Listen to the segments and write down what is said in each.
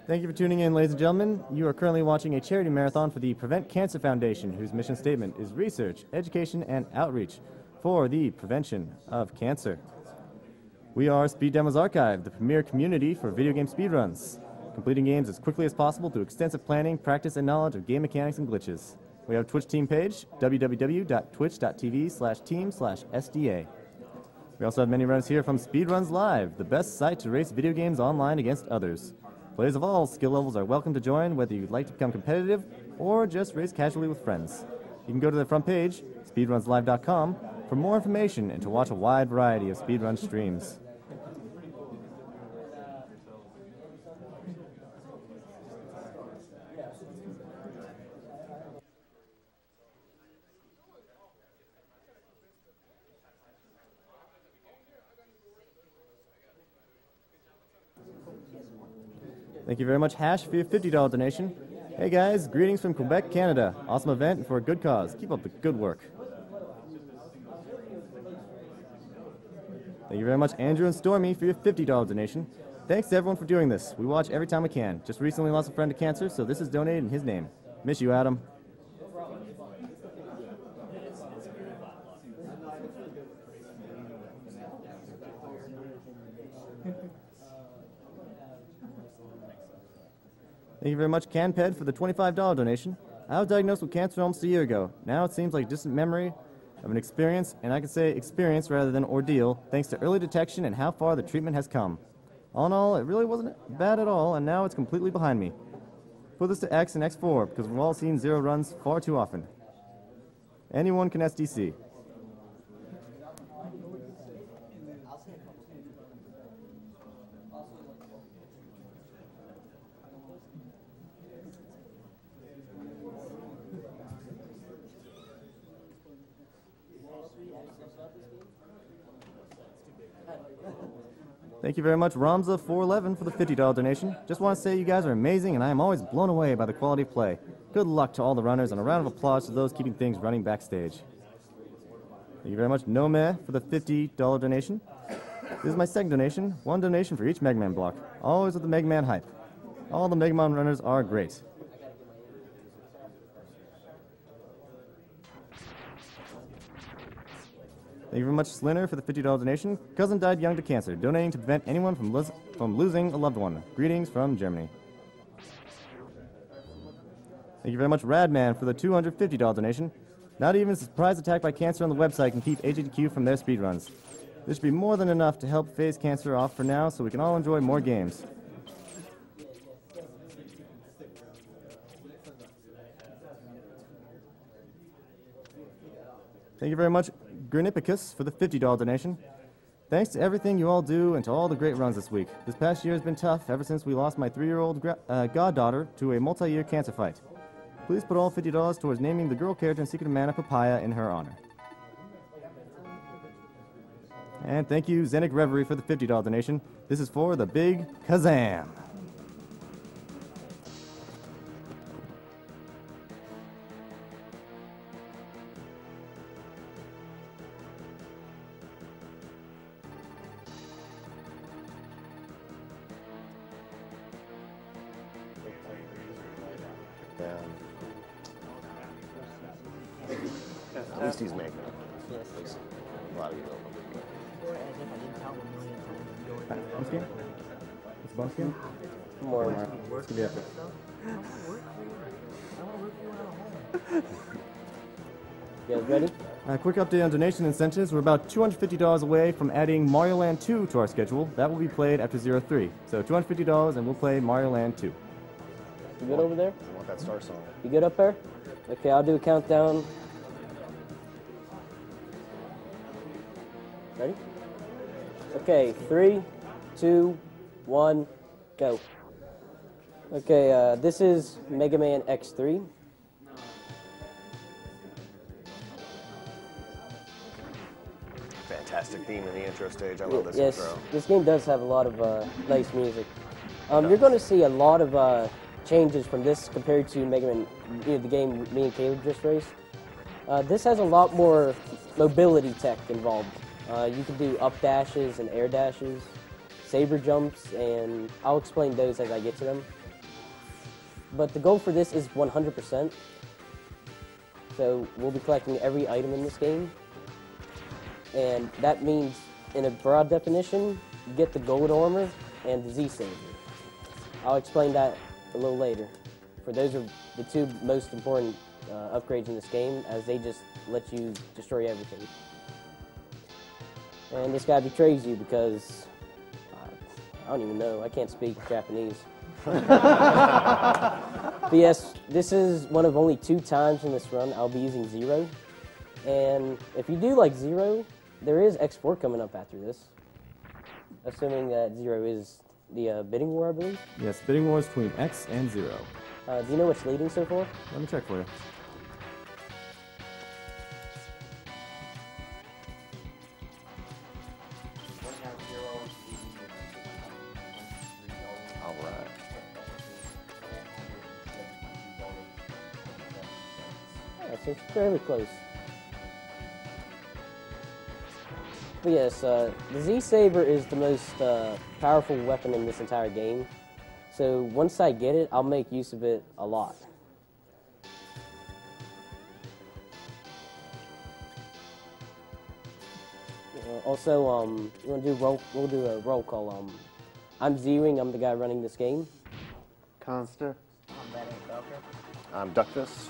Thank you for tuning in, ladies and gentlemen. You are currently watching a charity marathon for the Prevent Cancer Foundation, whose mission statement is research, education, and outreach for the prevention of cancer. We are Speed Demos Archive, the premier community for video game speedruns, completing games as quickly as possible through extensive planning, practice, and knowledge of game mechanics and glitches. We have a Twitch team page, www.twitch.tv/team/SDA. We also have many runners here from Speedruns Live, the best site to race video games online against others. Players of all skill levels are welcome to join, whether you'd like to become competitive or just race casually with friends. You can go to the front page, speedrunslive.com, for more information and to watch a wide variety of speedrun streams. Thank you very much, Hash, for your $50 donation. Hey guys, greetings from Quebec, Canada. Awesome event and for a good cause. Keep up the good work. Thank you very much, Andrew and Stormy, for your $50 donation. Thanks to everyone for doing this. We watch every time we can. Just recently lost a friend to cancer, so this is donated in his name. Miss you, Adam. Thank you very much, CanPed, for the $25 donation. I was diagnosed with cancer almost a year ago. Now it seems like a distant memory of an experience, and I can say experience rather than ordeal, thanks to early detection and how far the treatment has come. All in all, it really wasn't bad at all, and now it's completely behind me. Put this to X and X4, because we've all seen zero runs far too often. Anyone can SDC. Thank you very much, Ramza411, for the $50 donation. Just want to say you guys are amazing, and I am always blown away by the quality of play. Good luck to all the runners, and a round of applause to those keeping things running backstage. Thank you very much, Nome, for the $50 donation. This is my second donation, one donation for each Mega Man block, always with the Mega Man hype. All the Mega Man runners are great. Thank you very much, Slinner, for the $50 donation. Cousin died young to cancer, donating to prevent anyone from losing a loved one. Greetings from Germany. Thank you very much, Radman, for the $250 donation. Not even a surprise attack by cancer on the website can keep AGDQ from their speedruns. This should be more than enough to help phase cancer off for now so we can all enjoy more games. Thank you very much, Granipicus, for the $50 donation. Thanks to everything you all do and to all the great runs this week. This past year has been tough ever since we lost my 3-year-old goddaughter to a multi-year cancer fight. Please put all $50 towards naming the girl character in Secret of Mana Papaya in her honor. And thank you, Zenik Reverie, for the $50 donation. This is for the big Kazam. At least he's making it. Yes. A lot of you don't know. Or as if I didn't tell him a million times. Bonus game? It's a bonus game? More. It's gonna be epic. I want to work for you. I want to work for you. You guys ready? Quick update on donation incentives. We're about $250 away from adding Mario Land 2 to our schedule. That will be played after 03. So $250 and we'll play Mario Land 2. You good over there? I want that star song. You good up there? Okay, I'll do a countdown. Ready? Okay, 3, 2, 1, go. Okay, this is Mega Man X3. Fantastic theme in the intro stage. I love this Yes, intro. this game does have a lot of nice music. You're going to see a lot of changes from this compared to Mega Man, the game me and Caleb just raced. This has a lot more mobility tech involved. You can do up dashes and air dashes, saber jumps, and I'll explain those as I get to them. But the goal for this is 100%. So we'll be collecting every item in this game. And that means, in a broad definition, you get the gold armor and the Z-Saver. I'll explain that a little later. For those are the two most important upgrades in this game, as they just let you destroy everything. And this guy betrays you because, I don't even know, I can't speak Japanese. But yes, this is one of only 2 times in this run I'll be using Zero. And if you do like Zero, there is X4 coming up after this. Assuming that Zero is the bidding war, I believe. Yes, bidding wars between X and 0. Do you know what's leading so far? Let me check for you. All right. Yeah, so it's fairly close. But yes, the Z-Saber is the most powerful weapon in this entire game. So once I get it, I'll make use of it a lot. Also, we'll do a roll call. I'm Zewing. I'm the guy running this game. Conster. I'm Betty Belker. I'm Duckfist.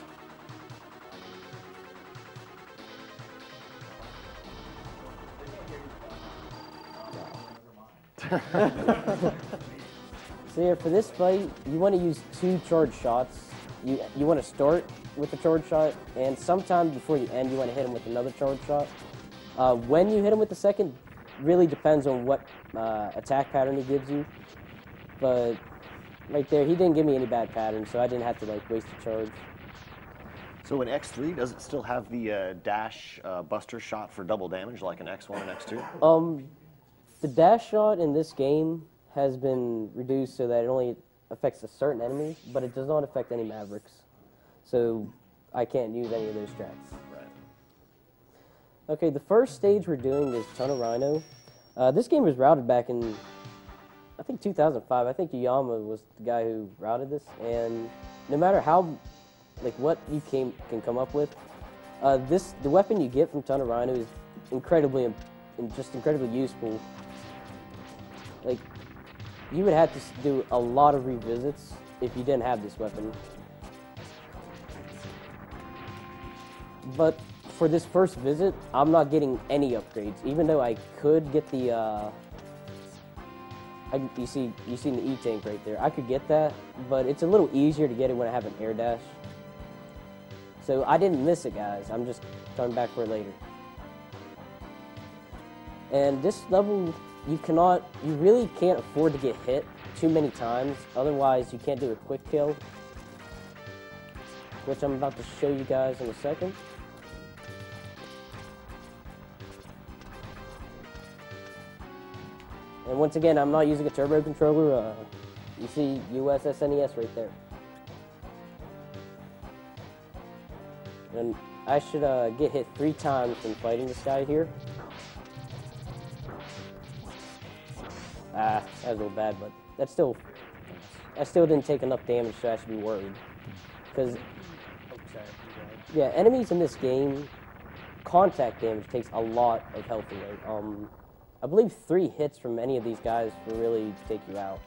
So yeah, for this fight, you want to use 2 charge shots. You want to start with the charge shot, and sometime before you end, you want to hit him with another charge shot. When you hit him with the second, really depends on what attack pattern he gives you. But right there, he didn't give me any bad patterns, so I didn't have to like waste a charge. So in X3, does it still have the dash buster shot for double damage like in X1 and X2? The dash shot in this game has been reduced so that it only affects a certain enemy, but it does not affect any Mavericks. So I can't use any of those strats. Right. Okay, the first stage we're doing is Tunnel Rhino. This game was routed back in, I think 2005. I think Yuyama was the guy who routed this, and no matter how, like what you can come up with, the weapon you get from Tunnel Rhino is incredibly useful. Like, you would have to do a lot of revisits if you didn't have this weapon. But for this first visit, I'm not getting any upgrades, even though I could get the, you see the E-tank right there. I could get that, but it's a little easier to get it when I have an air dash. So I didn't miss it, guys. I'm just coming back for it later. And this level, you really can't afford to get hit too many times, otherwise you can't do a quick kill, which I'm about to show you guys in a second. And once again, I'm not using a turbo controller. You see US SNES right there. And I should get hit 3 times when fighting this guy here. That was a little bad, but I still didn't take enough damage, so I should be worried. Because, yeah, enemies in this game, contact damage takes a lot of health away. I believe 3 hits from any of these guys will really take you out.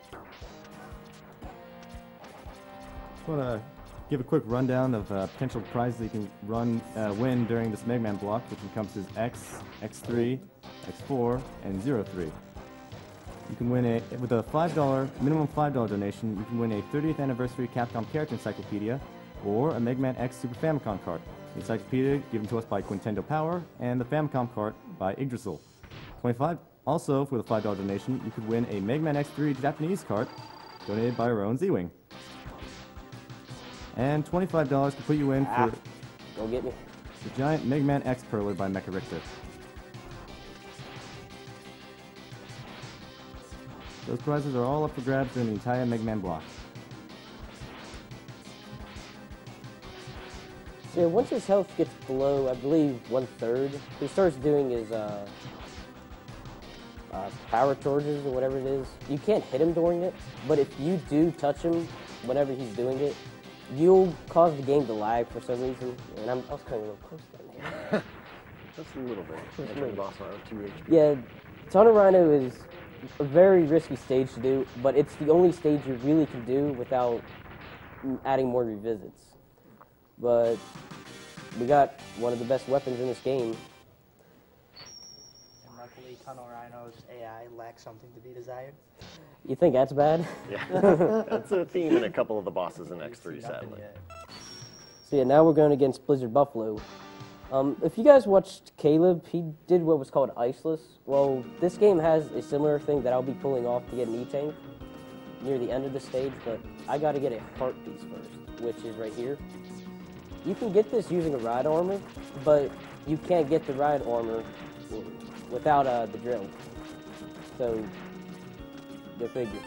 Just want to give a quick rundown of potential prizes that you can win during this Mega Man block, which encompasses X, X3, X4, and 03. You can win with a minimum $5 donation, you can win a 30th anniversary Capcom character encyclopedia or a Mega Man X Super Famicom cart. The encyclopedia given to us by Quintendo Power and the Famicom cart by Yggdrasil. Also, for the $5 donation, you could win a Mega Man X3 Japanese cart donated by our own Zewing. And $25 to put you in for don't get me. the giant Mega Man X Perler by Mecha Richter. Those prizes are all up for grabs during the entire Mega Man block. So yeah, once his health gets below, I believe, 1/3, he starts doing his power charges or whatever it is. You can't hit him during it, but if you do touch him whenever he's doing it, you'll cause the game to lag for some reason. And I was kind of a little close down here. Just a little bit. Yeah, Tunnel Rhino is a very risky stage to do, but it's the only stage you really can do without adding more revisits. But we got one of the best weapons in this game. And luckily, Tunnel Rhino's AI lacks something to be desired. You think that's bad? Yeah, that's a theme in a couple of the bosses in X3, sadly. So yeah, now we're going against Blizzard Buffalo. If you guys watched Caleb, he did what was called Iceless. Well, this game has a similar thing that I'll be pulling off to get an E-Tank near the end of the stage, but I got to get a heart piece first, which is right here. You can get this using a ride armor, but you can't get the ride armor without the drill. So, go figure.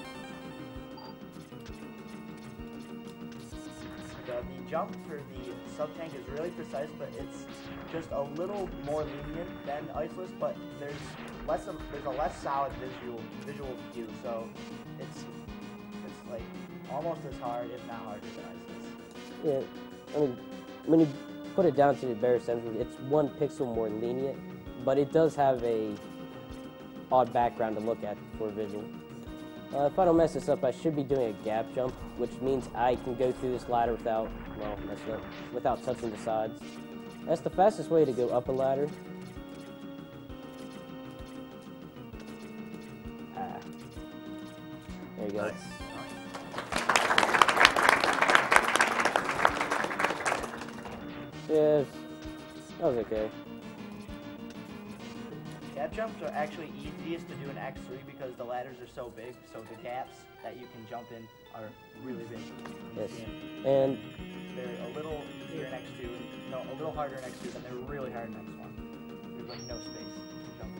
The jump for the sub-tank is really precise, but it's just a little more lenient than Iceless, but there's a less solid visual view, so it's like almost as hard, if not harder than Iceless. Yeah, I mean, when you put it down to the bare essentials, it's 1 pixel more lenient, but it does have a odd background to look at for visual. If I don't mess this up, I should be doing a gap jump, which means I can go through this ladder without touching the sides. That's the fastest way to go up a ladder. There you go. Nice. Yeah, that was okay. Gap jumps are actually easiest to do in X3 because the ladders are so big, so the gaps that you can jump in are really big. Yes. And they're a little easier in X2, no, a little harder in X2, but they're really hard in X1. There's like no space to jump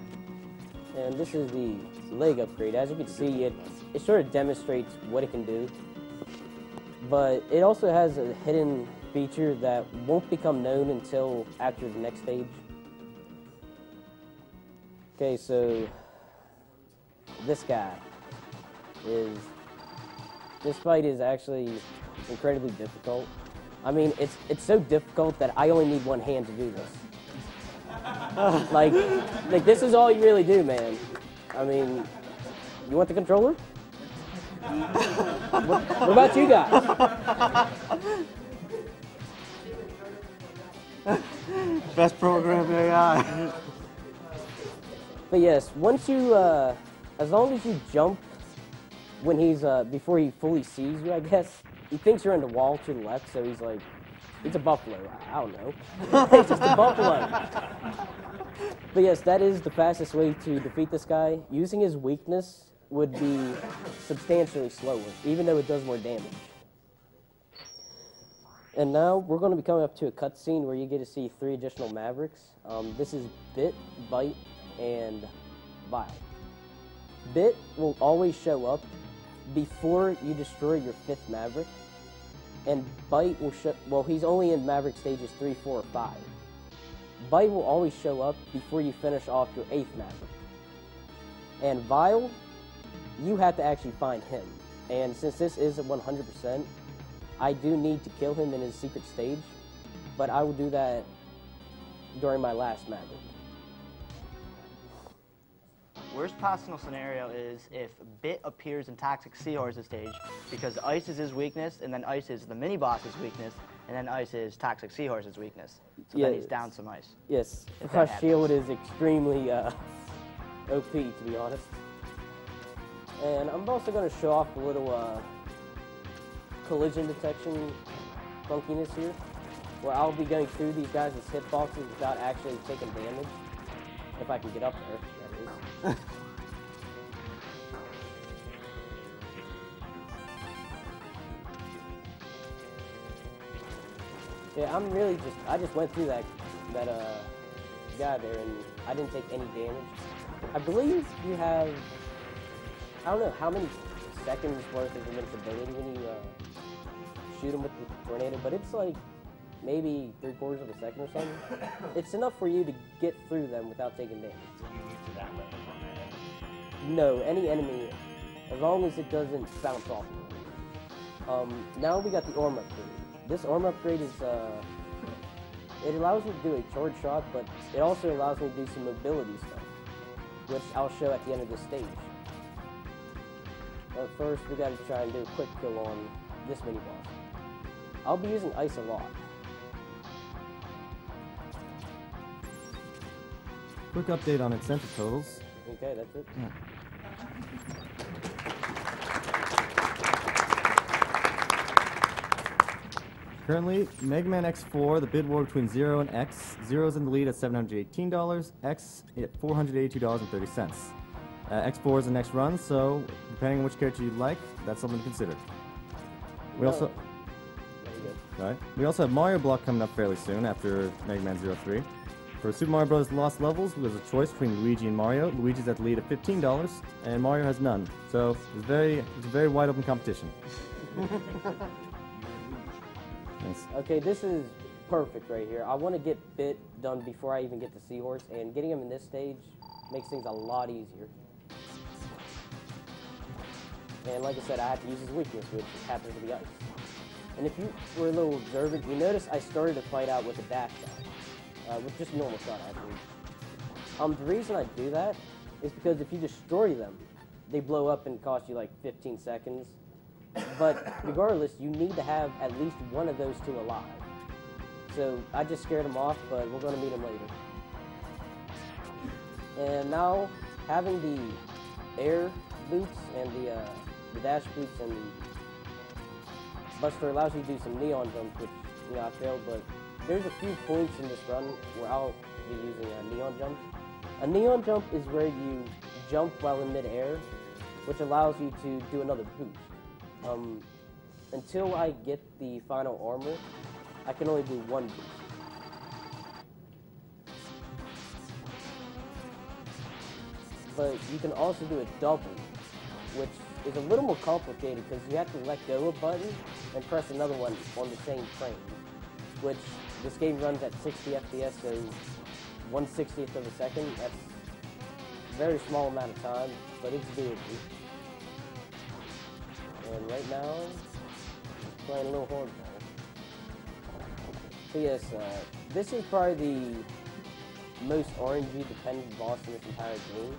in. And this is the leg upgrade. As you can see, it sort of demonstrates what it can do. But it also has a hidden feature that won't become known until after the next stage. Okay, so this fight is actually incredibly difficult. I mean, it's so difficult that I only need one hand to do this. like this is all you really do, man. I mean, you want the controller? What about you guys? Best program AI. But yes, once you, as long as you jump when he's, before he fully sees you, I guess, he thinks you're in the wall to the left, so he's like, it's a buffalo. I don't know. It's just a buffalo. But yes, that is the fastest way to defeat this guy. Using his weakness would be substantially slower, even though it does more damage. And now we're going to be coming up to a cutscene where you get to see 3 additional Mavericks. This is Bit, Bite, and Vile. Bit will always show up before you destroy your 5th Maverick, and Bite will well, he's only in Maverick stages 3, 4, or 5. Bite will always show up before you finish off your 8th Maverick. And Vile, you have to actually find him. And since this is at 100%, I do need to kill him in his secret stage, but I will do that during my last Maverick. worst possible scenario is if Bit appears in Toxic Seahorse's stage, because Ice is his weakness, and then Ice is the mini-boss's weakness, and then Ice is Toxic Seahorse's weakness. So then he's down some Ice. Yes, Crush Shield is extremely OP, to be honest. And I'm also going to show off a little collision detection funkiness here, where I'll be going through these guys' hitboxes without actually taking damage. If I can get up there, that is. Yeah, I just went through that guy there, and I didn't take any damage. I believe you have, I don't know how many seconds worth of invincibility when you shoot him with the tornado, but it's like maybe 3/4 of a second or something. It's enough for you to get through them without taking damage. So you use that weapon on that. No, any enemy, as long as it doesn't bounce off. Now we got the armor upgrade. This armor upgrade is, it allows me to do a charge shot, but it also allows me to do some mobility stuff, which I'll show at the end of this stage. But first, we gotta try and do a quick kill on this mini-boss. I'll be using Ice a lot. Quick update on incentive totals. Okay, that's it. Yeah. Currently, Mega Man X4, the bid war between 0 and X. 0's in the lead at $718, X at $482.30. X4 is the next run, so depending on which character you like, that's something to consider. We also have Mario Block coming up fairly soon after Mega Man 03. For Super Mario Bros. Lost Levels, there's a choice between Luigi and Mario. Luigi's at the lead at $15, and Mario has none. So it's a very wide open competition. Nice. Okay, this is perfect right here. I want to get Bit done before I even get to Seahorse, and getting him in this stage makes things a lot easier. And like I said, I had to use his weakness, which happens to be Ice. And if you were a little observant, you notice I started to fight out with a dash shot, with just a normal shot, actually. The reason I do that is because if you destroy them, they blow up and cost you like 15 seconds. But regardless, you need to have at least one of those two alive. So I just scared him off, but we're going to meet him later. And now, having the air boots and the dash boots and the Buster allows you to do some neon jumps, which, I failed, but there's a few points in this run where I'll be using neon jumps. A neon jump is where you jump while in midair, which allows you to do another boost. Until I get the final armor, I can only do one boost. But you can also do a double, which is a little more complicated because you have to let go of a button and press another one on the same frame, which this game runs at 60 FPS, so 1/60th of a second. That's a very small amount of time, but it's doable. And right now, I'm playing a little hardball. So yes, this is probably the most RNG dependent boss in this entire game.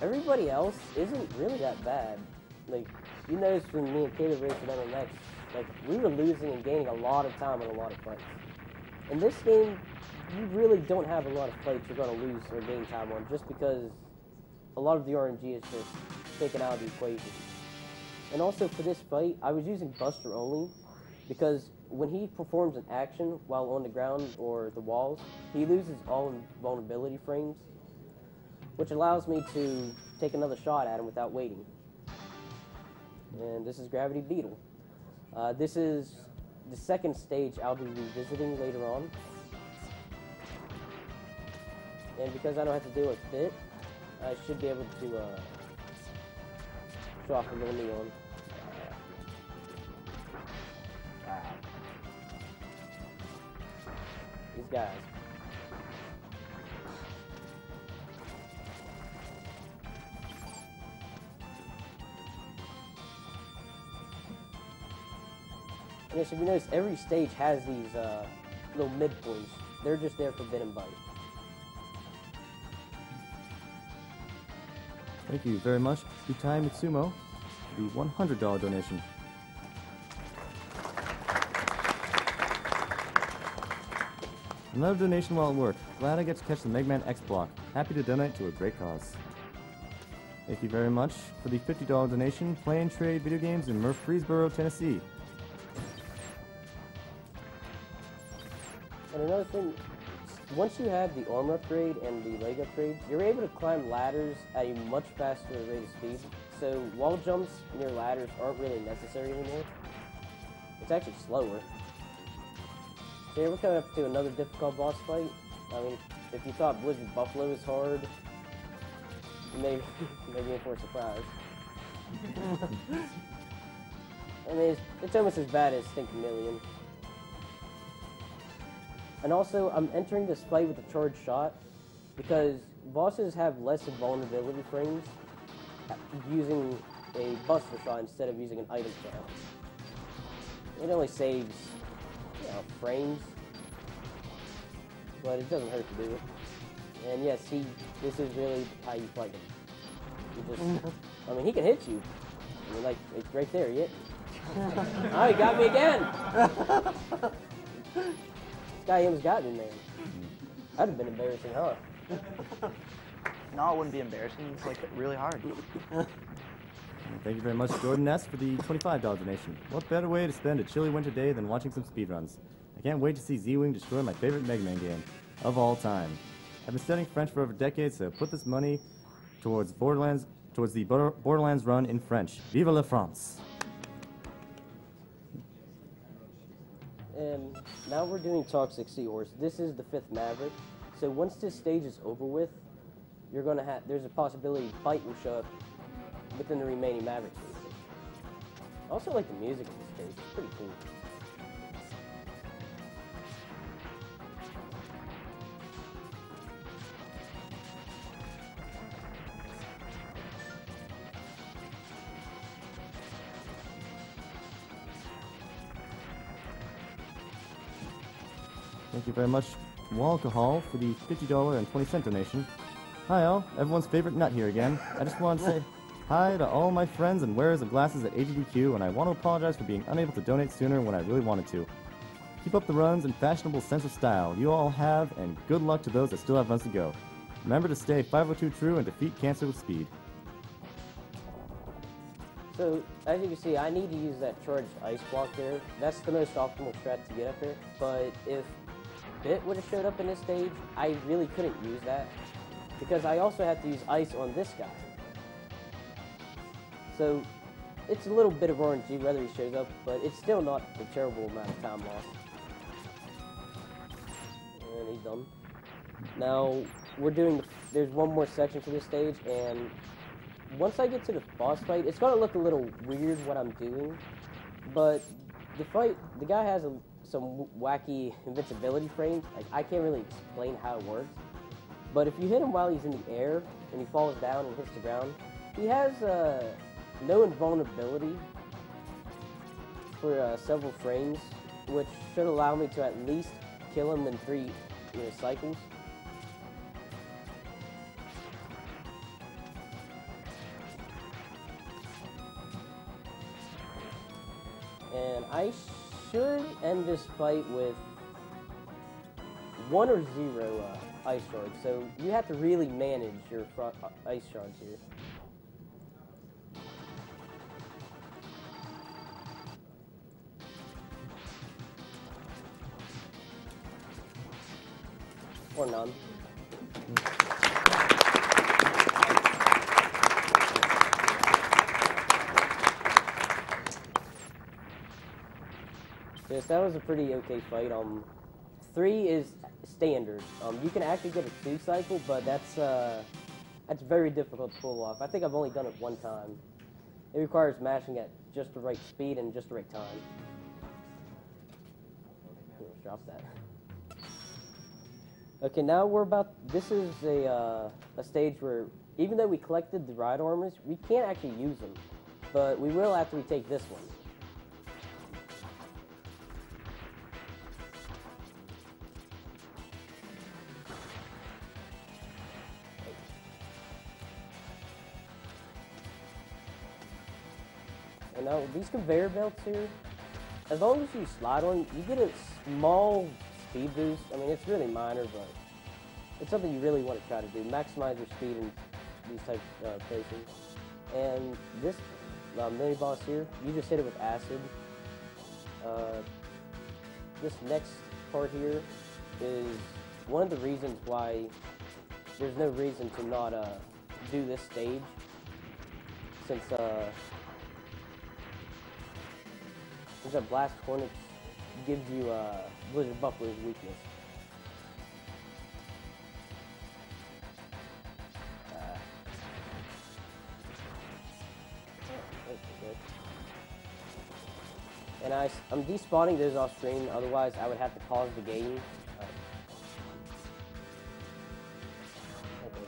Everybody else isn't really that bad. Like, you noticed when me and Caleb raced with MMX, like, we were losing and gaining a lot of time in a lot of fights. In this game, you really don't have a lot of fights you're going to lose or gain time on, just because a lot of the RNG is just taken out of the equation. And also for this fight, I was using Buster only, because when he performs an action while on the ground or the walls, he loses all vulnerability frames, which allows me to take another shot at him without waiting. And this is Gravity Beetle. This is the second stage I'll be revisiting later on. And because I don't have to deal with Bit, I should be able to show off a little neon. Wow. These guys. And as you notice, every stage has these little midpoints. They're just there for bit and bite. Thank you very much, Utai Mitsumo, for the $100 donation. Another donation while at work. Glad I get to catch the Mega Man X block. Happy to donate to a great cause. Thank you very much for the $50 donation. Play and trade video games in Murfreesboro, Tennessee. And another thing, once you have the armor upgrade and the leg upgrade, you're able to climb ladders at a much faster rate of speed. So wall jumps near ladders aren't really necessary anymore. It's actually slower. So here we're coming up to another difficult boss fight. I mean, if you thought Blizzard Buffalo was hard, you may be in for a surprise. I mean, it's almost as bad as Think Million. And also, I'm entering this fight with a charged shot because bosses have less invulnerability frames using a buster shot instead of using an item shot. It only saves, frames, but it doesn't hurt to do it. And yes, this is really how you fight him. You just, I mean, he can hit you. I mean, like, it's right there, yeah. Oh, he got me again! This guy almost got me, man. That'd have been embarrassing, huh? No, it wouldn't be embarrassing. It's like really hard. Thank you very much, Jordan S., for the $25 donation. What better way to spend a chilly winter day than watching some speedruns? I can't wait to see Zewing destroy my favorite Mega Man game of all time. I've been studying French for over decades, so put this money towards the Borderlands run in French. Vive la France! And now we're doing Toxic Seahorse. This is the 5th Maverick. So once this stage is over with, you're gonna there's a possibility Fight will show up within the remaining Maverick stages. I also like the music of this stage. It's pretty cool. Thank you very much, Walcohol, for the $50.20 donation. Hi all, everyone's favorite nut here again. I just want to say hi to all my friends and wearers of glasses at AGDQ, and I want to apologize for being unable to donate sooner when I really wanted to. Keep up the runs and fashionable sense of style you all have, and good luck to those that still have runs to go. Remember to stay 502 true and defeat cancer with speed. So, as you can see, I need to use that charged ice block there. That's the most optimal strat to get up there. But if Bit would have showed up in this stage, I really couldn't use that because I also have to use ice on this guy. So it's a little bit of RNG whether he shows up, but it's still not a terrible amount of time lost. And he's done. Now there's one more section to this stage, and once I get to the boss fight, it's gonna look a little weird what I'm doing, but the guy has some wacky invincibility frames. Like, I can't really explain how it works. But if you hit him while he's in the air and he falls down and hits the ground, he has no invulnerability for several frames, which should allow me to at least kill him in 3 cycles. And I should end this fight with 1 or 0 ice shards, so you have to really manage your ice shards here. Or none. Yes, that was a pretty okay fight. 3 is standard. You can actually get a 2 cycle, but that's very difficult to pull off. I think I've only done it 1 time. It requires mashing at just the right speed and just the right time. Drop that. Okay, now this is a stage where, even though we collected the ride armors, we can't actually use them. But we will after we take this one. And now these conveyor belts here, as long as you slide on, you get a small speed boost. I mean, it's really minor, but it's something you really want to try to do. Maximize your speed in these type of places. And this mini boss here, you just hit it with acid. This next part here is one of the reasons why there's no reason to not do this stage, since that Blast Hornet gives you Blizzard Buckler's weakness. And I'm despawning those off screen, otherwise I would have to pause the game. Okay.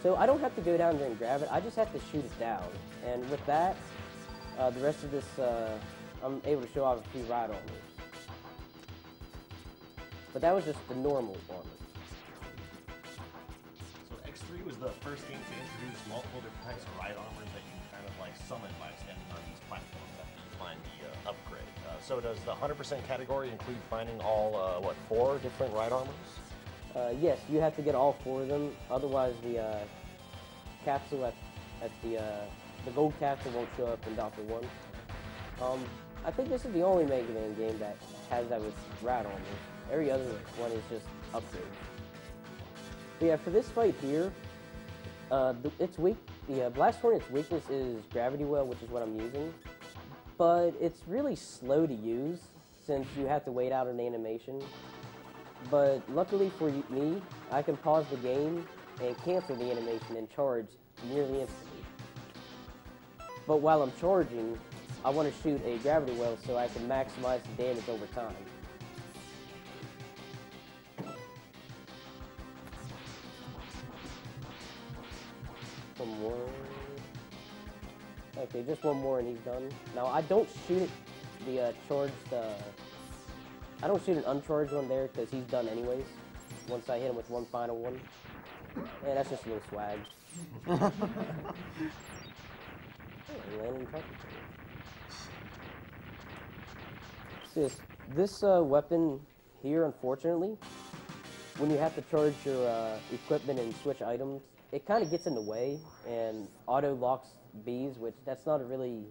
So I don't have to go down there and grab it, I just have to shoot it down. And with that, the rest of this, I'm able to show off a few ride armors. But that was just the normal armor. So X3 was the first game to introduce multiple different types of ride armors that you kind of like summon by standing on these platforms after you find the upgrade. So does the 100% category include finding all, 4 different ride armors? Yes, you have to get all 4 of them, otherwise the capsule at the gold capsule won't show up in Dr. 1. I think this is the only Mega Man game that has that with ride armors. Every other one is just upgrades. But yeah, for this fight here, the Blast Hornet's weakness is Gravity Well, which is what I'm using. But it's really slow to use since you have to wait out an animation. But luckily for me, I can pause the game and cancel the animation and charge nearly instantly. But while I'm charging, I want to shoot a Gravity Well so I can maximize the damage over time. One more. Okay, just one more and he's done. Now I don't shoot the charged. I don't shoot an uncharged one there because he's done anyways. Once I hit him with one final one, and that's just a little swag. This weapon here, unfortunately, when you have to charge your equipment and switch items, it kind of gets in the way and auto locks bees, which that's not a really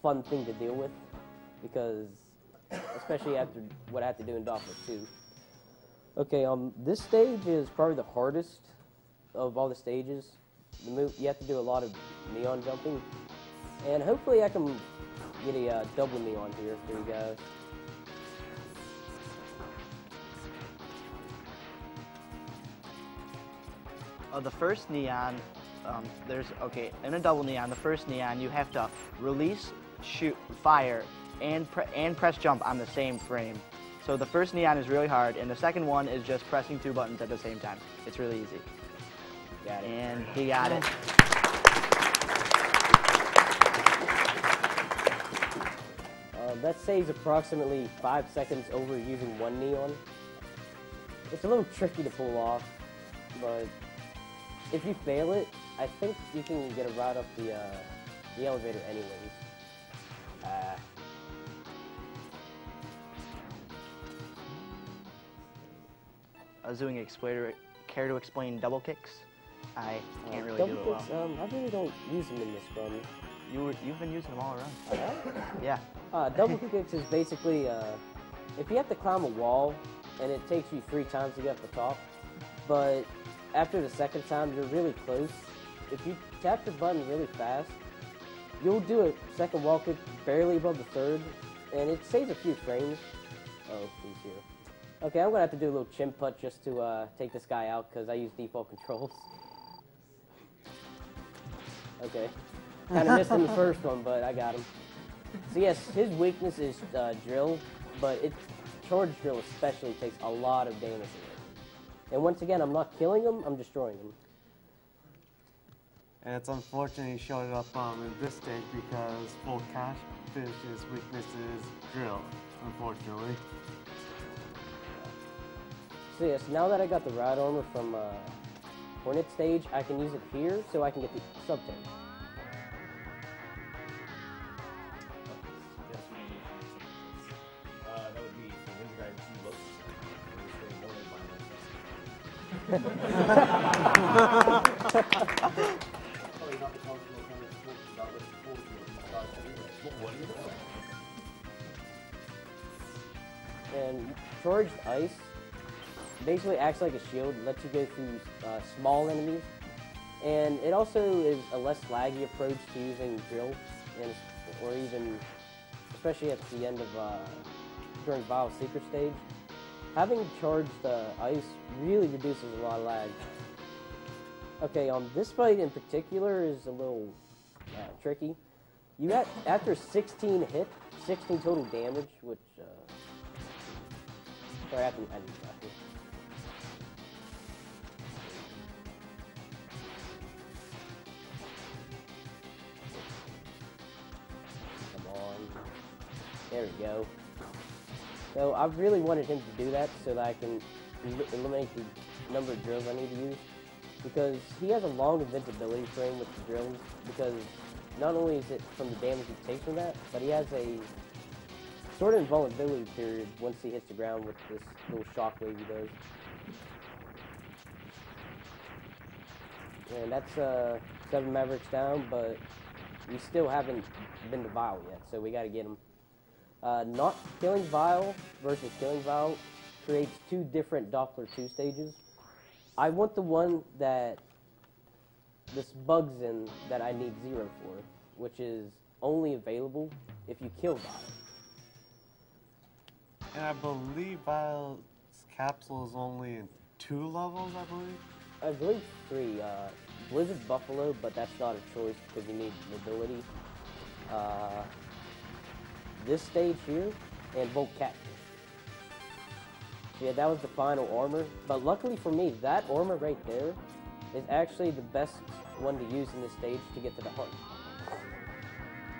fun thing to deal with, because especially after what I have to do in Doctor 2. Okay, this stage is probably the hardest of all the stages. You have to do a lot of neon jumping, and hopefully I can get a double neon here for you guys. The first neon, in a double neon, the first neon, you have to release, shoot, fire, and press jump on the same frame. So the first neon is really hard, and the second one is just pressing 2 buttons at the same time. It's really easy. Got it. And he got it. That saves approximately 5 seconds over using one neon. It's a little tricky to pull off, but if you fail it, I think you can get a ride up the elevator anyways. Zewing, care to explain double kicks? I can't really do it well. I really don't use them in this run. You've been using them all around. Yeah. Double kicks is basically if you have to climb a wall and it takes you 3 times to get up the top, but after the second time you're really close. If you tap the button really fast, you'll do a second wall kick barely above the third, and it saves a few frames. Oh, he's here. Okay, I'm gonna have to do a little chin putt just to take this guy out because I use default controls. Okay, kind of missed him the first one, but I got him. So yes, his weakness is drill, but charge drill especially takes a lot of damage away. And once again, I'm not killing him, I'm destroying him. And it's unfortunate he showed it up in this stage because Full Catfish's weakness is drill, unfortunately. So yes, now that I got the ride armor from Hornet stage, I can use it here so I can get the sub-tank. And charged ice basically acts like a shield, lets you go through small enemies, and it also is a less laggy approach to using drill, and or even, especially at the end of during Vile's secret stage. Having charged ice really reduces a lot of lag. Okay, this fight in particular is a little tricky. You got, after 16 hit, 16 total damage, which, sorry, I need that. Come on. There we go. So I really wanted him to do that so that I can eliminate the number of drills I need to use, because he has a long invincibility frame with the drills, because not only is it from the damage he takes from that, but he has a sort of invulnerability period once he hits the ground with this little shockwave he does. And that's 7 Mavericks down, but we still haven't been to Vile yet, so we gotta get him. Not killing Vile versus killing Vile creates 2 different Doppler 2 stages. I want the one that this bug's in that I need 0 for, which is only available if you kill Vile. And I believe Vile's capsule is only in 2 levels, I believe? I believe 3. Blizzard Buffalo, but that's not a choice because you need mobility. This stage here, and Volt Cat. Yeah, that was the final armor, but luckily for me, that armor right there is actually the best one to use in this stage to get to the heart.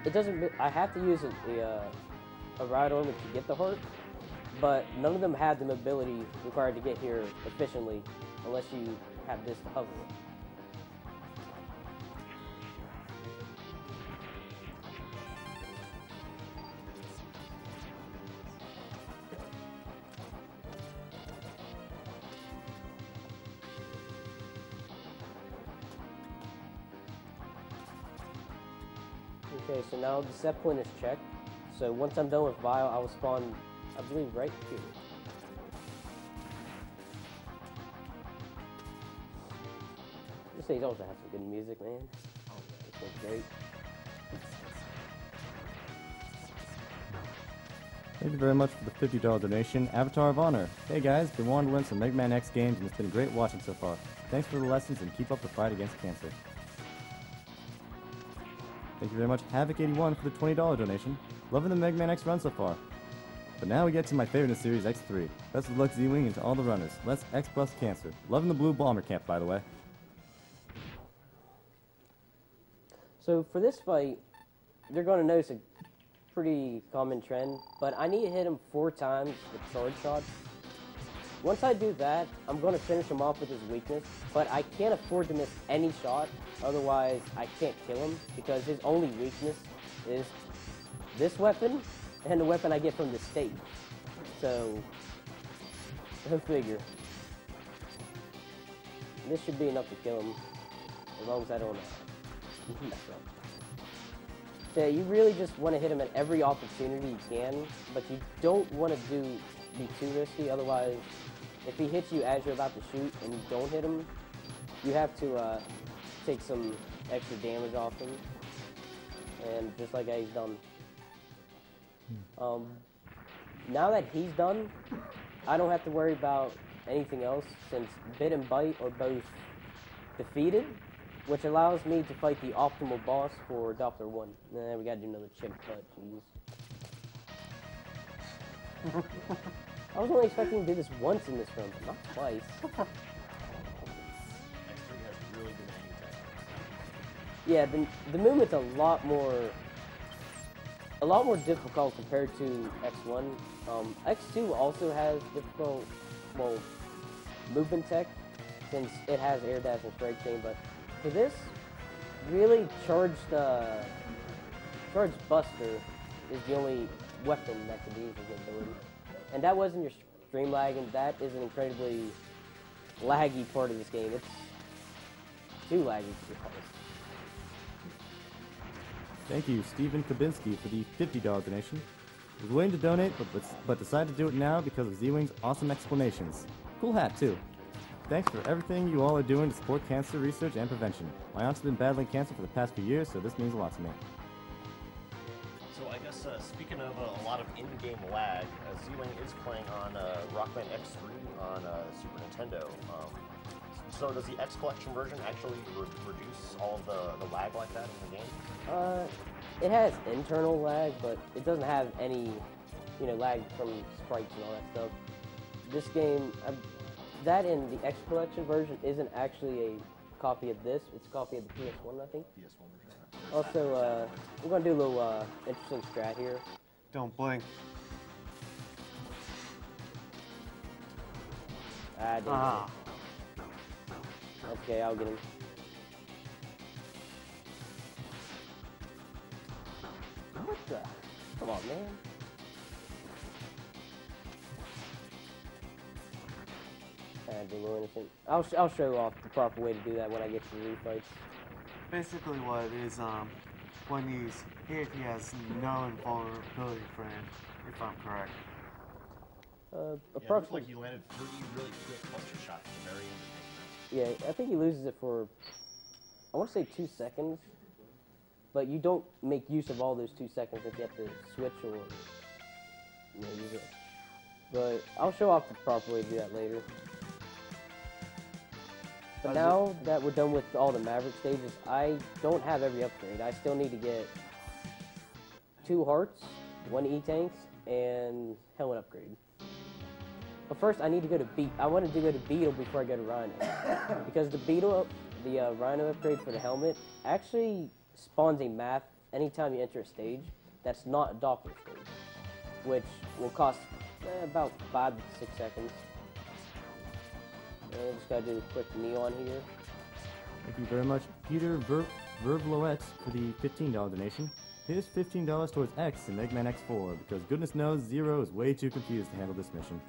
It doesn't, I have to use a ride armor to get the heart, but none of them have the mobility required to get here efficiently unless you have this to hover with. Okay, so now the set point is checked. So once I'm done with Vile, I will spawn, I believe, right here. This stage also has some good music, man. Oh, this one's great. Thank you very much for the $50 donation, Avatar of Honor. Hey guys, been wanting to win some Mega Man X games and it's been great watching so far. Thanks for the lessons and keep up the fight against cancer. Thank you very much, Havoc81, for the $20 donation. Loving the Mega Man X run so far. But now we get to my favorite in the series, X3. Best of luck, Zewing, and to all the runners. Let's X bust cancer. Loving the blue bomber camp, by the way. So for this fight, you're going to notice a pretty common trend, but I need to hit him 4 times with charge shots. Once I do that, I'm going to finish him off with his weakness, but I can't afford to miss any shot, otherwise I can't kill him, because his only weakness is this weapon and the weapon I get from the stage. So, go figure. This should be enough to kill him, as long as I don't mess up. So you really just want to hit him at every opportunity you can, but you don't want to be too risky, otherwise if he hits you as you're about to shoot and you don't hit him, you have to take some extra damage off him, and just like he's done. Now that he's done, I don't have to worry about anything else, since Bit and Bite are both defeated, which allows me to fight the optimal boss for Doppler 1. Nah, we gotta do another chimp cut, jeez. I was only expecting to do this once in this run, but not twice. X3 has really good aiming techniques. Yeah, the movement's a lot more difficult compared to X1. X2 also has difficult, well, movement tech, since it has air dash and strike chain, but for this, really charged Buster is the only weapon that can use his ability. And that wasn't your stream lag, and that is an incredibly laggy part of this game. It's too laggy to be honest. Thank you, Stephen Kabinski, for the $50 donation. Was waiting to donate, but decided to do it now because of Zewing's awesome explanations. Cool hat, too. Thanks for everything you all are doing to support cancer research and prevention. My aunt's been battling cancer for the past few years, so this means a lot to me. So I guess speaking of a lot of in-game lag, Zewing is playing on Rock Band X3 on Super Nintendo. So does the X Collection version actually reduce all of the lag like that in the game? It has internal lag, but it doesn't have any, lag from sprites and all that stuff. This game, that in the X Collection version isn't actually a copy of this. It's a copy of the PS1, I think. PS1 version. Also, we're gonna do a little interesting strat here. Don't blink. Ah. Okay, I'll get him. What the? Come on, man. Below innocent. I'll show off the proper way to do that when I get to the refights. Basically what it is, when he's hit, he has no invulnerability for him, if I'm correct. Approximately. Like you landed 3 really quick cluster shots at the very end. Yeah, I think he loses it for, I want to say 2 seconds, but you don't make use of all those 2 seconds if you have to switch or use it. But I'll show off the proper way to do that later. But now that we're done with all the Maverick stages, I don't have every upgrade. I still need to get 2 hearts, 1 E-tanks, and helmet upgrade. But first, I need to go to I wanted to go to Beetle before I go to Rhino, because the Rhino upgrade for the helmet actually spawns a map anytime you enter a stage that's not a Doppler stage, which will cost about 5 to 6 seconds. And I just gotta do a quick neon here. Thank you very much, Peter Vervloetz, for the $15 donation. Here's $15 towards X in Mega Man X4, because goodness knows Zero is way too confused to handle this mission.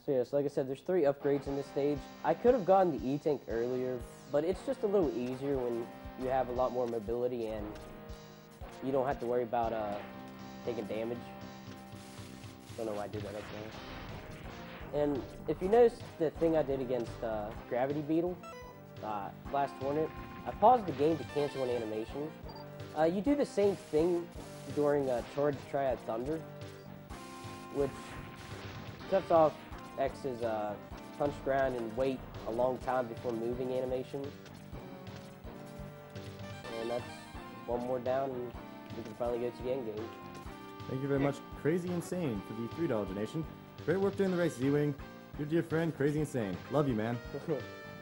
So yes, like I said, there's 3 upgrades in this stage. I could have gotten the E-tank earlier, but it's just a little easier when you have a lot more mobility and you don't have to worry about taking damage. Don't know why I did that up there. And if you notice the thing I did against Gravity Beetle, last tournament, I paused the game to cancel an animation. You do the same thing during Charge Triad Thunder, which cuts off X's punch ground and wait a long time before moving animation. And that's 1 more down and we can finally go to the end game. Thank you very much, Crazy Insane, for the $3 donation. Great work during the race, Z-Wing. Your dear friend, Crazy Insane. Love you, man.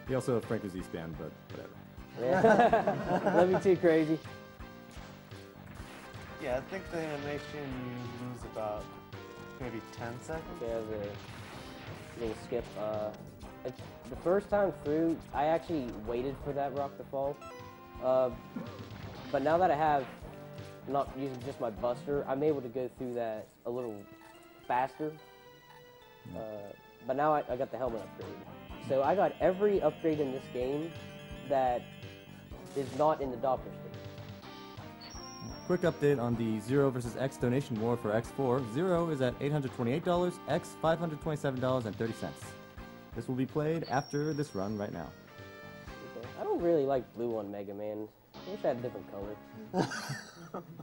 He also a Frank Uzi fan, but whatever. Yeah. Love you too, Crazy. Yeah, I think the animation you lose about maybe 10 seconds. Okay, as a little skip. The first time through, I actually waited for that rock to fall. But now that I have not using just my buster, I'm able to go through that a little faster. But now I got the helmet upgrade. So I got every upgrade in this game that is not in the Doppler stage. Quick update on the Zero vs. X donation war for X4. Zero is at $828, X $527.30. This will be played after this run right now. Okay. I don't really like blue on Mega Man. I wish I had a different color. Something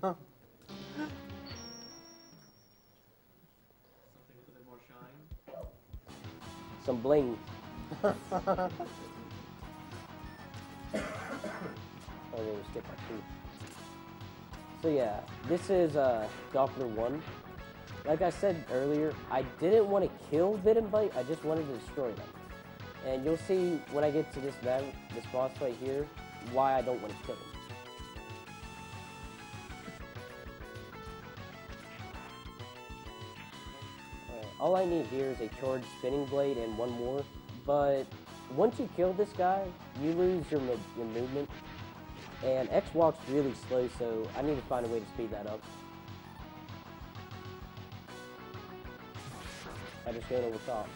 with a bit more shine. Some bling. Oh, we'll skip my two. So yeah, this is Doppler 1. Like I said earlier, I didn't want to kill Vid and Bite, I just wanted to destroy them. And you'll see when I get to this boss fight here, why I don't want to kill him. All I need here is a charged spinning blade and 1 more, but once you kill this guy, you lose your movement, and X walks really slow, so I need to find a way to speed that up. I just going over top.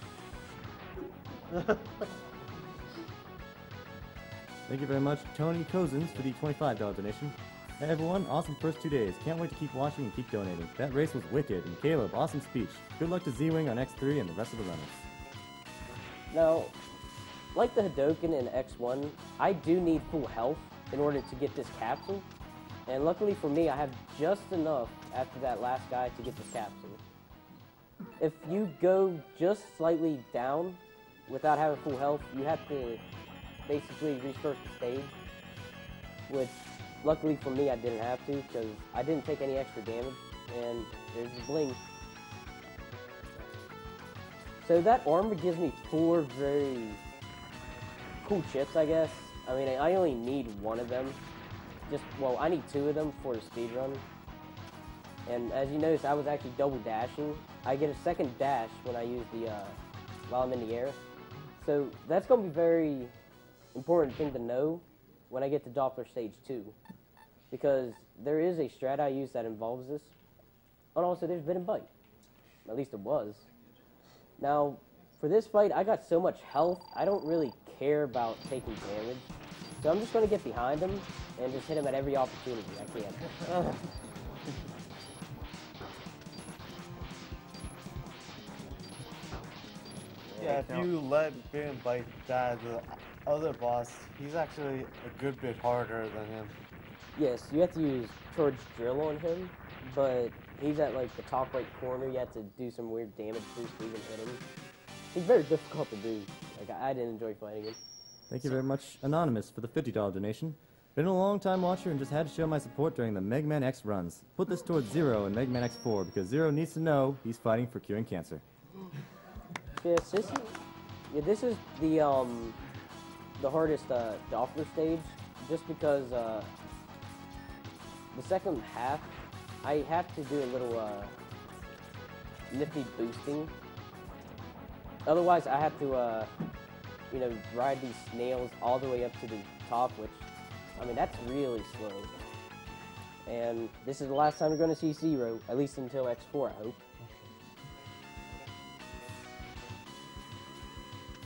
Thank you very much, Tony Cozens, for the $25 donation. Hey everyone, awesome first 2 days. Can't wait to keep watching and keep donating. That race was wicked, and Caleb, awesome speech. Good luck to Zewing on X3 and the rest of the runners. Now, like the Hadoken in X1, I do need full health in order to get this capsule. And luckily for me, I have just enough after that last guy to get this capsule. If you go just slightly down without having full health, you have to basically restart the stage, which luckily for me I didn't have to because I didn't take any extra damage, and there's the bling. So that armor gives me 4 very cool chips, I guess. I mean, I only need 1 of them. Well, I need 2 of them for the speed run. And as you notice, I was actually double dashing. I get a second dash when I use the, while I'm in the air. So that's going to be a very important thing to know when I get to Doppler Stage 2. Because there is a strat I use that involves this. And also there's Bit and Bite. At least it was. Now, for this fight, I got so much health, I don't really care about taking damage. So I'm just going to get behind him and just hit him at every opportunity I can. Yeah, if you let Bit Bite die, the other boss, he's actually a good bit harder than him. Yes, you have to use Charge Drill on him, but he's at like the top right corner. You have to do some weird damage boost to even hit him. He's very difficult to do. Like, I didn't enjoy fighting him. Thank you very much, Anonymous, for the $50 donation. Been a long time watcher and just had to show my support during the Mega Man X runs. Put this towards Zero in Mega Man X4 because Zero needs to know he's fighting for curing cancer. Yes, this is the hardest Doppler stage, just because the second half I have to do a little nifty boosting. Otherwise, I have to you know, ride these snails all the way up to the top, which, I mean, that's really slow. And this is the last time you're going to see Zero, at least until X4, I hope.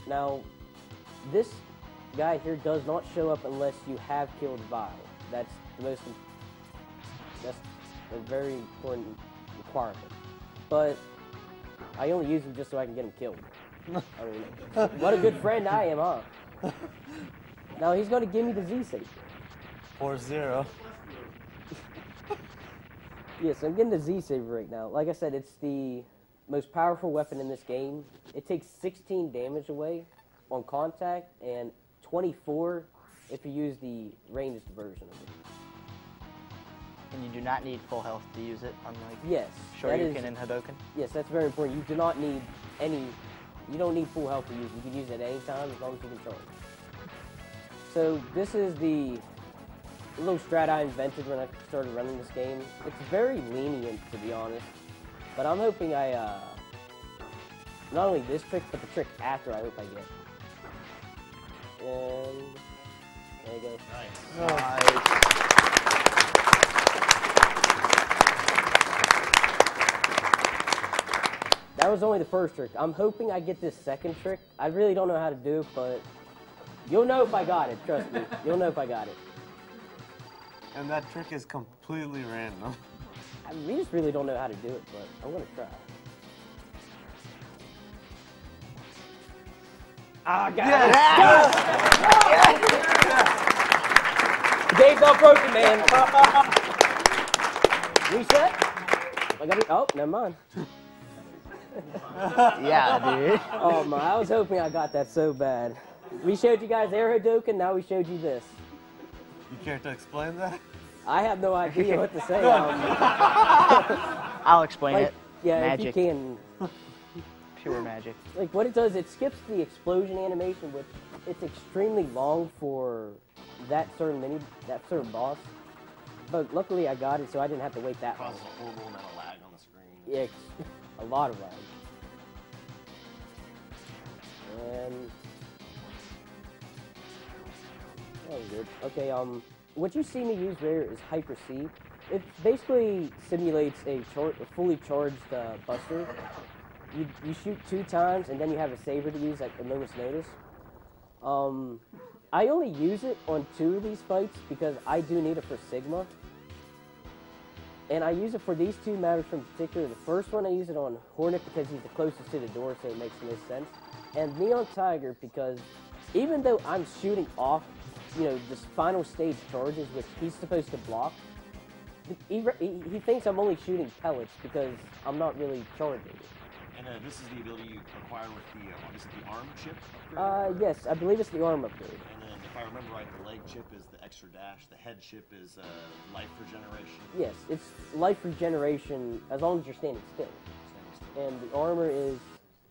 Now, this guy here does not show up unless you have killed Vile. That's a very important requirement. But I only use him just so I can get him killed. I mean, what a good friend I am, huh? Now he's going to give me the Z-Saber. Or Zero. Yes, I'm getting the Z-Saber right now. Like I said, it's the most powerful weapon in this game. It takes 16 damage away on contact and 24 if you use the ranged version of it. And you do not need full health to use it, unlike Yes, Shoryuken and Hadoken. Yes, that's very important. You do not need you don't need full health to use it. You can use it at any time as long as you can charge. So this is the little strat I invented when I started running this game. It's very lenient, to be honest. But I'm hoping not only this trick, but the trick after I hope I get. And there you go. Nice. That was only the first trick. I'm hoping I get this second trick. I really don't know how to do it, but you'll know if I got it. Trust me. You'll know if I got it. And that trick is completely random. We just really don't know how to do it, but I'm going to try. Ah, I got it! The game's not broken, man. Reset? Oh, never mind. Yeah, dude. Oh my, I was hoping I got that so bad. We showed you guys Air Hadoken, now we showed you this. You care to explain that? I have no idea what to say. I'll explain like, it. yeah, Magic. if you can. Pure magic. Like what it does, it skips the explosion animation, which it's extremely long for that certain boss. But luckily I got it, so I didn't have to wait that long. Causes a horrible amount of lag on the screen. Yeah, a lot of lag. And that was good. Okay, what you see me use there is Hyper C. It basically simulates a fully charged Buster, you shoot 2 times, and then you have a saber to use at a moment's notice. I only use it on 2 of these fights because I do need it for Sigma. And I use it for these 2 Mavericks in particular. The first one I use it on Hornet because he's the closest to the door, so it makes the most sense. And Neon Tiger because even though I'm shooting off, this final stage charges, which he's supposed to block, he thinks I'm only shooting pellets because I'm not really charging. And this is the ability you acquire with the, is it the arm chip upgrade? Yes, I believe it's the arm upgrade. And then, if I remember right, the leg chip is the extra dash, the head chip is life regeneration. Yes, it's life regeneration as long as you're standing still. And the armor is... It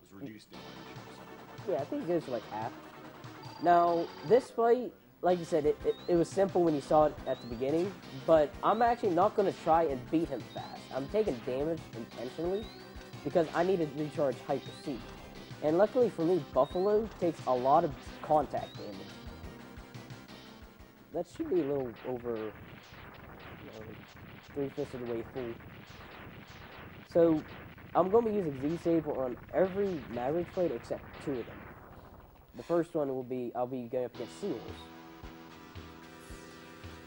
was reduced damage or something. Yeah, I think it goes to like half. Now, this fight, like you said, it was simple when you saw it at the beginning, but I'm actually not going to try and beat him fast. I'm taking damage intentionally because I need to recharge Hyper C. And luckily for me, Buffalo takes a lot of contact damage. That should be a little over 3/5 of the way full. So I'm going to be using Z-Saber on every Maverick fight except 2 of them. The first one will be, I'll be going up against Seals.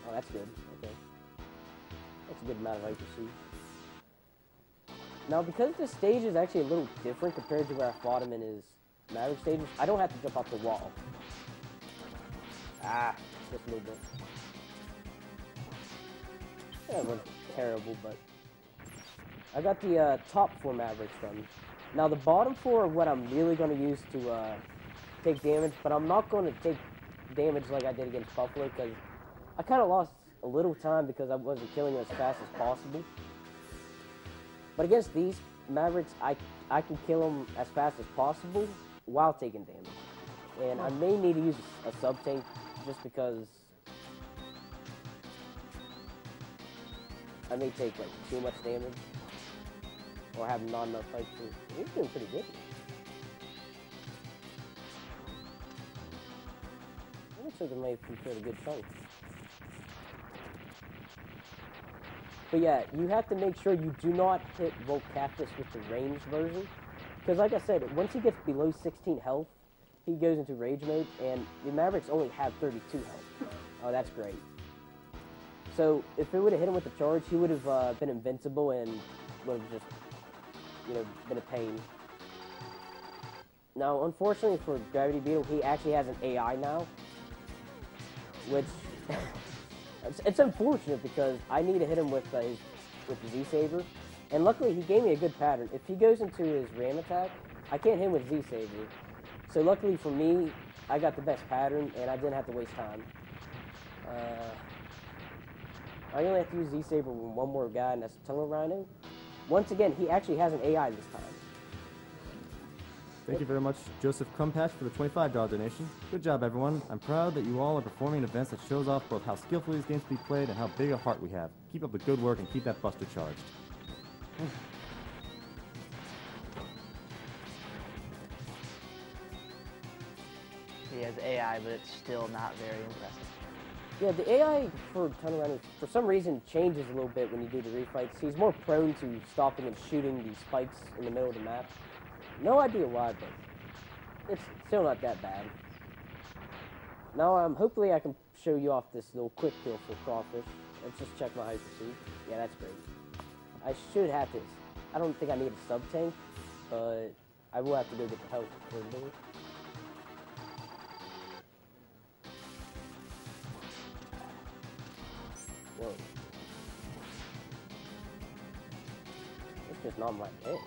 Oh, that's good. Okay. That's a good amount of Hyper C. Now, because the stage is actually a little different compared to where I fought him in his Maverick stages, I don't have to jump off the wall. Just a little bit. Yeah, it wasn't terrible, but... I got the top 4 Mavericks done. Now, the bottom 4 are what I'm really going to use to take damage, but I'm not going to take damage like I did against Buffalo, because I kind of lost a little time because I wasn't killing him as fast as possible. But against these Mavericks, I can kill them as fast as possible while taking damage. And I may need to use a sub-tank just because I may take like too much damage or have not enough fight to. He's doing pretty good. It looks like it may have prepared a good chunk. But yeah, you have to make sure you do not hit Volcaptus with the ranged version. Because like I said, once he gets below 16 health, he goes into rage mode, and the Mavericks only have 32 health. Oh, that's great. So if it would have hit him with the charge, he would have been invincible and would have just, been a pain. Now, unfortunately for Gravity Beetle, he actually has an AI now, which it's unfortunate because I need to hit him with the Z-Saber, and luckily he gave me a good pattern. If he goes into his ram attack, I can't hit him with Z-Saber. So luckily for me, I got the best pattern, and I didn't have to waste time. I only have to use Z-Saber with 1 more guy, and that's Tunnel Rhino. Once again, he actually has an AI this time. Thank you very much, Joseph Crumpatch, for the $25 donation. Good job, everyone. I'm proud that you all are performing in events that shows off both how skillfully these games can be played and how big a heart we have. Keep up the good work and keep that buster charged. He has AI, but it's still not very impressive. Yeah, the AI for Tunnel Rhino, for some reason, changes a little bit when you do the refights. He's more prone to stopping and shooting these spikes in the middle of the map. No idea why, but it's still not that bad. Now, hopefully I can show you off this little quick kill for Crawfish. Let's just check my Hyper C. Yeah, that's great. I should have this. I don't think I need a sub-tank, but I will have to go get the health for a minute. Whoa. It's just not my day.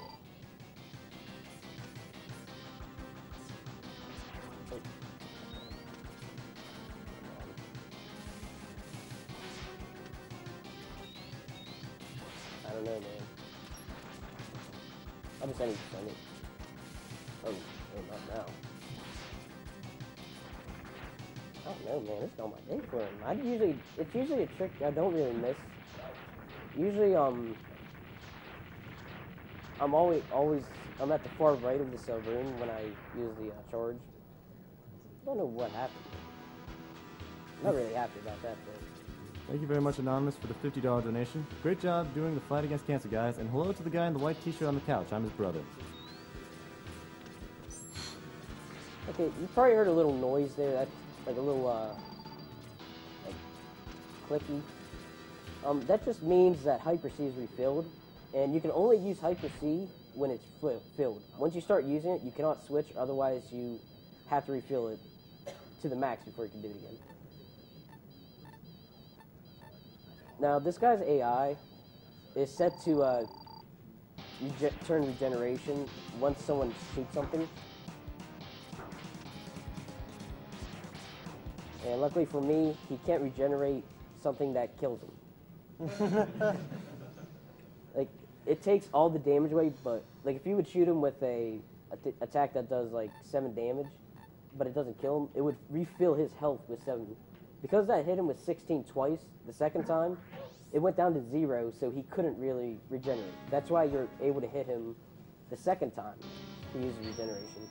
I don't know, man. I'll just end it. Oh, not now. I don't know, man. It's not my day for him. It's usually a trick I don't really miss. Usually, I'm at the far right of the room when I use the charge. I don't know what happened. I'm not really happy about that, though. Thank you very much, Anonymous, for the $50 donation. Great job doing the fight against cancer, guys, and hello to the guy in the white t-shirt on the couch. I'm his brother. Okay, you probably heard a little noise there. That's like a little, like, clicky. That just means that Hyper C is refilled, and you can only use Hyper C when it's filled. Once you start using it, you cannot switch, otherwise you have to refill it to the max before you can do it again. Now, this guy's AI is set to turn regeneration once someone shoots something. And luckily for me, he can't regenerate something that kills him. Like, it takes all the damage away, but like if you would shoot him with a attack that does like 7 damage, but it doesn't kill him, it would refill his health with 7. Because that hit him with 16 twice, the second time, it went down to 0, so he couldn't really regenerate. That's why you're able to hit him the second time to use regeneration.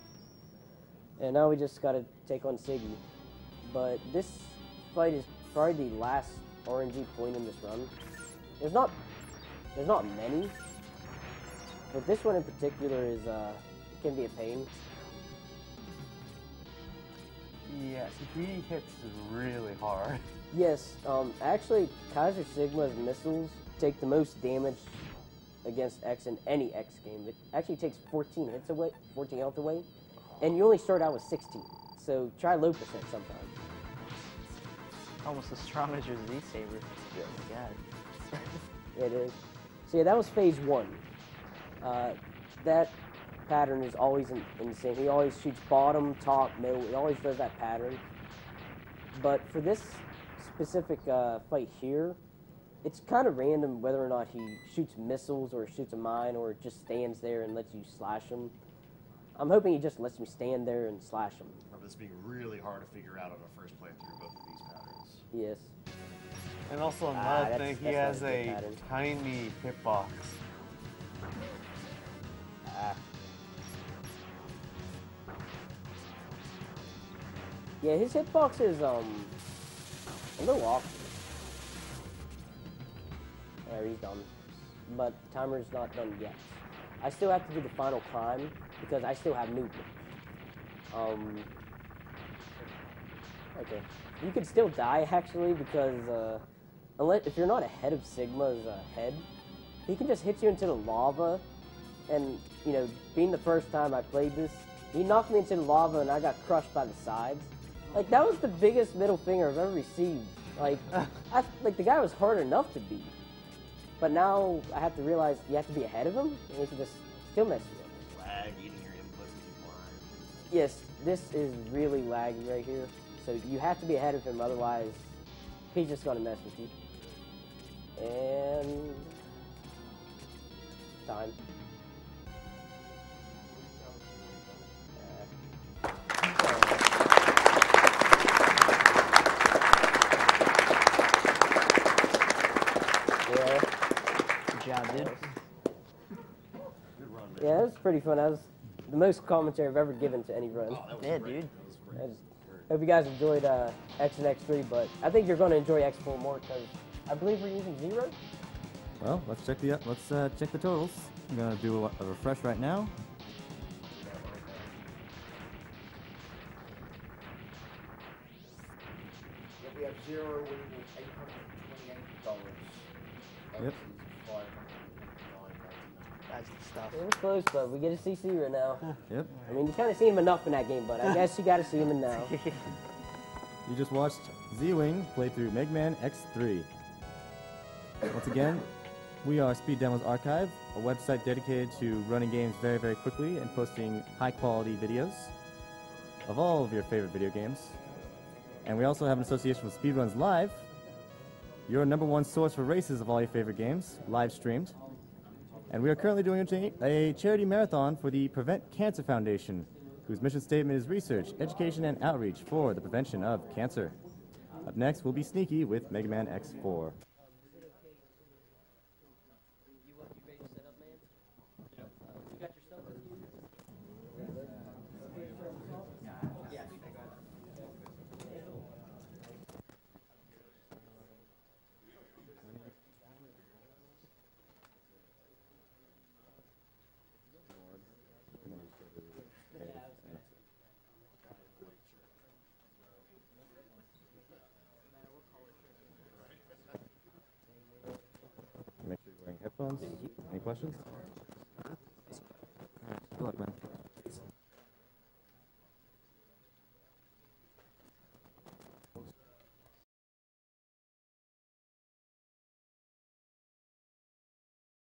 And now we just gotta take on Siggy. But this fight is probably the last RNG point in this run. There's not many, but this one in particular is can be a pain. Yes, he hits really hard. Yes, actually, Kaiser Sigma's missiles take the most damage against X in any X game. It actually takes 14 hits away, 14 health away, and you only start out with 16. So try low percent sometime. Almost as strong as your Z Saber. Oh my god. It is. So yeah, that was phase 1. That pattern is always insane. He always shoots bottom, top, middle. He always does that pattern. But for this specific fight here, it's kind of random whether or not he shoots missiles or shoots a mine or just stands there and lets you slash him. I'm hoping he just lets me stand there and slash him. Remember this being really hard to figure out on a first playthrough both of these patterns. Yes. And also another thing, he has not a good a pattern. tiny hitbox. Yeah, his hitbox is a little awkward. There, he's done. But timer's not done yet. I still have to do the final climb because I still have movement. Okay. You could still die actually because if you're not ahead of Sigma's head, he can just hit you into the lava. And you know, being the first time I played this, he knocked me into the lava and I got crushed by the sides. Like, that was the biggest middle finger I've ever received. Like, like the guy was hard enough to beat. But now I have to realize you have to be ahead of him, and he can just still mess you up. Lag, eating your inputs as you climb. Yes, this is really laggy right here. So you have to be ahead of him, otherwise he's just gonna mess with you. And time. Good job, dude. Good run, man. Yeah, that was pretty fun. That was the most commentary I've ever given to any run. Oh, that was Yeah, great. dude. That was great. I just hope you guys enjoyed X and X3, but I think you're going to enjoy X4 more because I believe we're using 0. Well, let's check the totals. I'm gonna do a refresh right now. We have 0 winning with $828. Yep. That's the stuff. It was close, but we get to see 0 now. Yep. I mean, you kind of see him enough in that game, but I guess you got to see him in now. You just watched Zewing play through Mega Man X3. Once again, we are Speed Demos Archive, a website dedicated to running games very, very quickly and posting high-quality videos of all of your favorite video games. And we also have an association with Speedruns Live, your #1 source for races of all your favorite games, live streamed. And we are currently doing a charity marathon for the Prevent Cancer Foundation, whose mission statement is research, education, and outreach for the prevention of cancer. Up next will be Sneaky with Mega Man X4. questions? Any questions? Good luck, man.